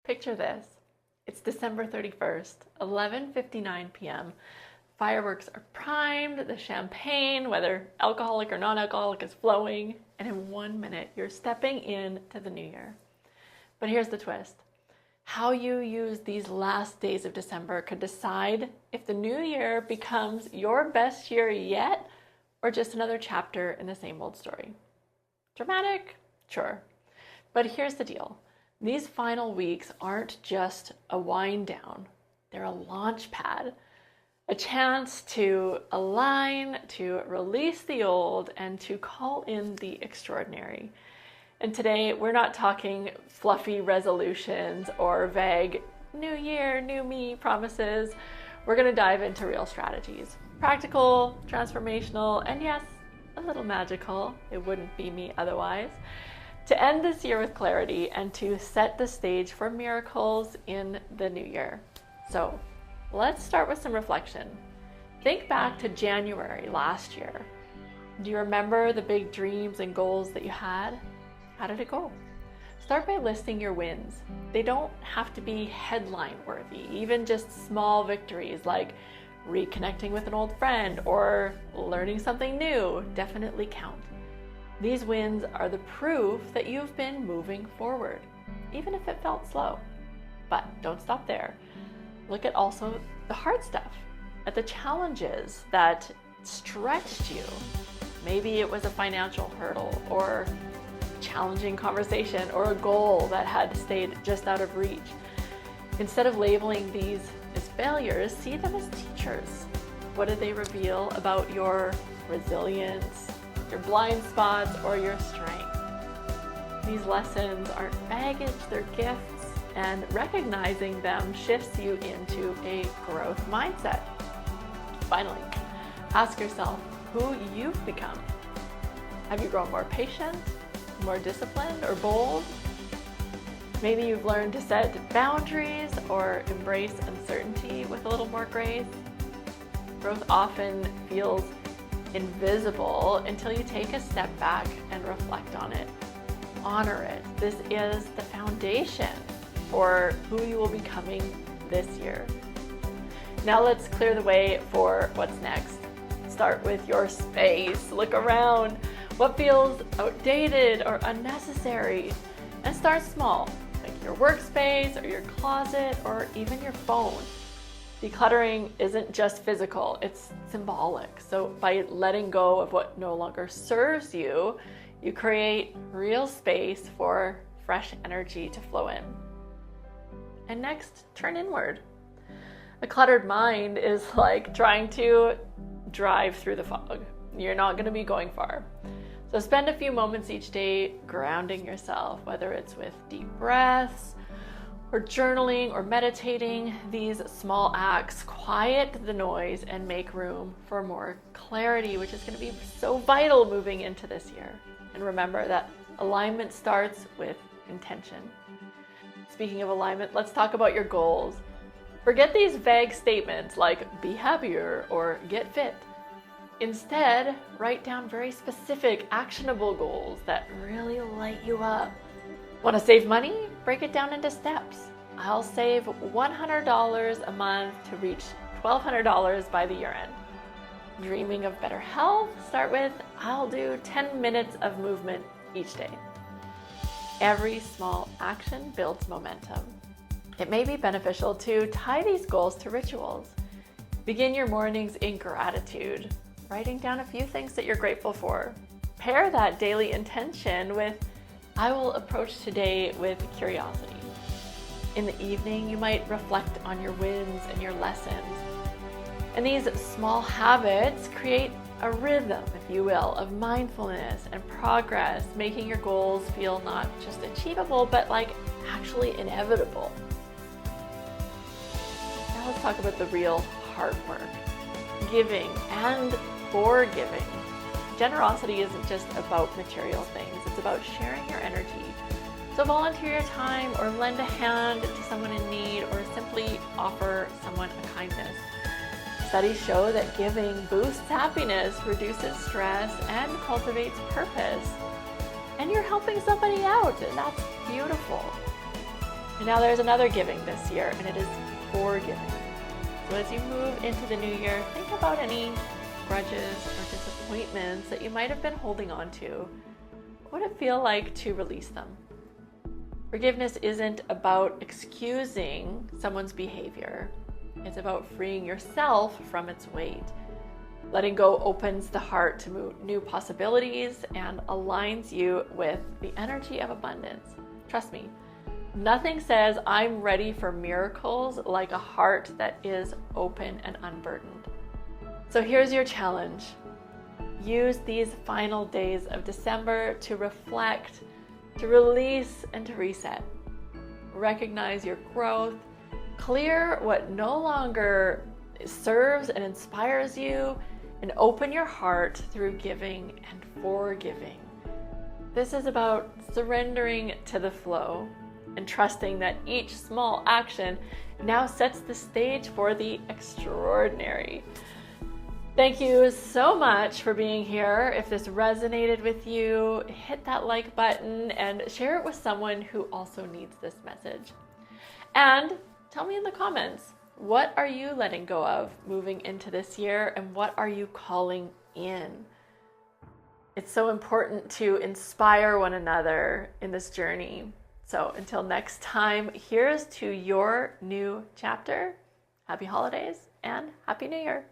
Picture this. It's December 31st, 11:59 p.m. Fireworks are primed, the champagne, whether alcoholic or non-alcoholic, is flowing, and in 1 minute, you're stepping into the new year. But here's the twist. How you use these last days of December could decide if the new year becomes your best year yet, or just another chapter in the same old story. Dramatic? Sure. But here's the deal. These final weeks aren't just a wind down. They're a launch pad, a chance to align, to release the old, and to call in the extraordinary. And today, we're not talking fluffy resolutions or vague new year, new me promises. We're going to dive into real strategies. Practical, transformational, and yes, a little magical. It wouldn't be me otherwise. To end this year with clarity and to set the stage for miracles in the new year. So let's start with some reflection. Think back to January last year. Do you remember the big dreams and goals that you had? How did it go? Start by listing your wins. They don't have to be headline worthy. Even just small victories like reconnecting with an old friend or learning something new definitely count. These wins are the proof that you've been moving forward, even if it felt slow. But don't stop there. Look at also the hard stuff, at the challenges that stretched you. Maybe it was a financial hurdle or challenging conversation or a goal that had stayed just out of reach. Instead of labeling these as failures, see them as teachers. What did they reveal about your resilience, your blind spots, or your strength? These lessons aren't baggage, they're gifts, and recognizing them shifts you into a growth mindset. Finally, ask yourself who you've become. Have you grown more patient, more disciplined, or bold? Maybe you've learned to set boundaries or embrace uncertainty with a little more grace. Growth often feels invisible until you take a step back and reflect on it. Honor it. This is the foundation for who you will be becoming this year. Now let's clear the way for what's next. Start with your space. Look around. What feels outdated or unnecessary? And start small, like your workspace or your closet or even your phone. Decluttering isn't just physical, it's symbolic. So by letting go of what no longer serves you, you create real space for fresh energy to flow in. And next, turn inward. A cluttered mind is like trying to drive through the fog. You're not going to be going far. So spend a few moments each day grounding yourself, whether it's with deep breaths, or journaling or meditating. These small acts quiet the noise and make room for more clarity, which is going to be so vital moving into this year. And remember that alignment starts with intention. Speaking of alignment, let's talk about your goals. Forget these vague statements like be happier or get fit. Instead, write down very specific, actionable goals that really light you up. Want to save money? Break it down into steps. I'll save $100 a month to reach $1,200 by the year end. Dreaming of better health? Start with, I'll do 10 minutes of movement each day. Every small action builds momentum. It may be beneficial to tie these goals to rituals. Begin your mornings in gratitude, writing down a few things that you're grateful for. Pair that daily intention with, I will approach today with curiosity. In the evening, you might reflect on your wins and your lessons. And these small habits create a rhythm, if you will, of mindfulness and progress, making your goals feel not just achievable, but like actually inevitable. Now let's talk about the real hard work. Giving and forgiving. Generosity isn't just about material things, it's about sharing your energy. So volunteer your time or lend a hand to someone in need or simply offer someone a kindness. Studies show that giving boosts happiness, reduces stress, and cultivates purpose. And you're helping somebody out, and that's beautiful. And now there's another giving this year, and it is forgiving. So as you move into the new year, think about any grudges or disappointments that you might have been holding on to. What would it feel like to release them? Forgiveness isn't about excusing someone's behavior. It's about freeing yourself from its weight. Letting go opens the heart to new possibilities and aligns you with the energy of abundance. Trust me, nothing says I'm ready for miracles like a heart that is open and unburdened. So here's your challenge. Use these final days of December to reflect, to release, and to reset. Recognize your growth, clear what no longer serves and inspires you, and open your heart through giving and forgiving. This is about surrendering to the flow and trusting that each small action now sets the stage for the extraordinary. Thank you so much for being here. If this resonated with you, hit that like button and share it with someone who also needs this message. And tell me in the comments, what are you letting go of moving into this year, and what are you calling in? It's so important to inspire one another in this journey. So until next time, here's to your new chapter. Happy holidays and Happy New Year.